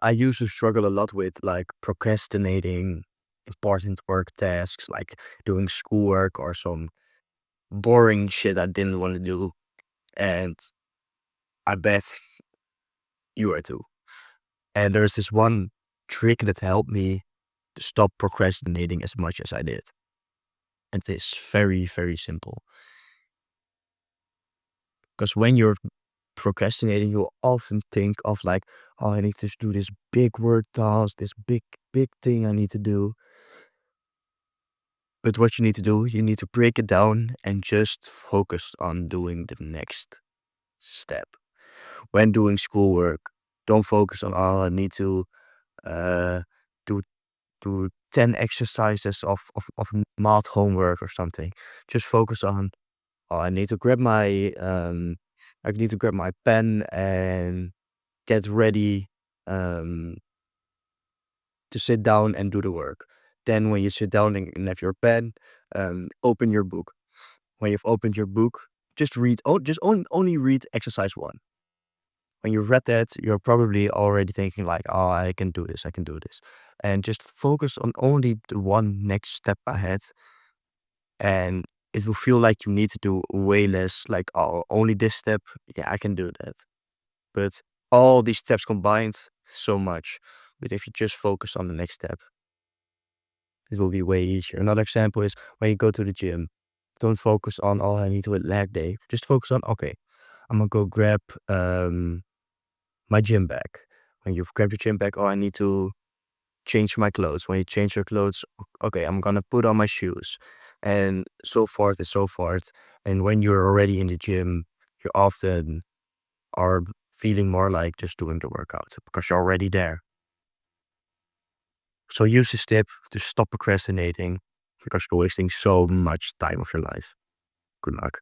I used to struggle a lot with like procrastinating important work tasks, like doing schoolwork or some boring shit I didn't want to do. And I bet you are too. And there's this one trick that helped me to stop procrastinating as much as I did. And it is very, very simple. Because when you're procrastinating, you often think of like, oh, I need to do this big work task, this big thing I need to do. But what you need to do, you need to break it down and just focus on doing the next step. When doing schoolwork, don't focus on, oh, I need to uh, do do 10 exercises of math homework or something. Just focus on, oh, I need to grab my pen and get ready um, to sit down and do the work. Then when you sit down and have your pen, open your book. When you've opened your book, just read, only read exercise one. When you've read that, you're probably already thinking like, oh, I can do this, I can do this. And just focus on only the one next step ahead. And it will feel like you need to do way less, like, oh, only this step. Yeah, I can do that. But all these steps combined, so much. But if you just focus on the next step, it will be way easier. Another example is when you go to the gym. Don't focus on, oh, I need to hit leg day. Just focus on, okay, I'm gonna go grab my gym bag. When you've grabbed your gym bag, oh, I need to change my clothes. When you change your clothes, okay, I'm gonna put on my shoes, and so forth and so forth. And when you're already in the gym, you often are feeling more like just doing the workout because you're already there. So use this tip to stop procrastinating because you're wasting so much time of your life. Good luck.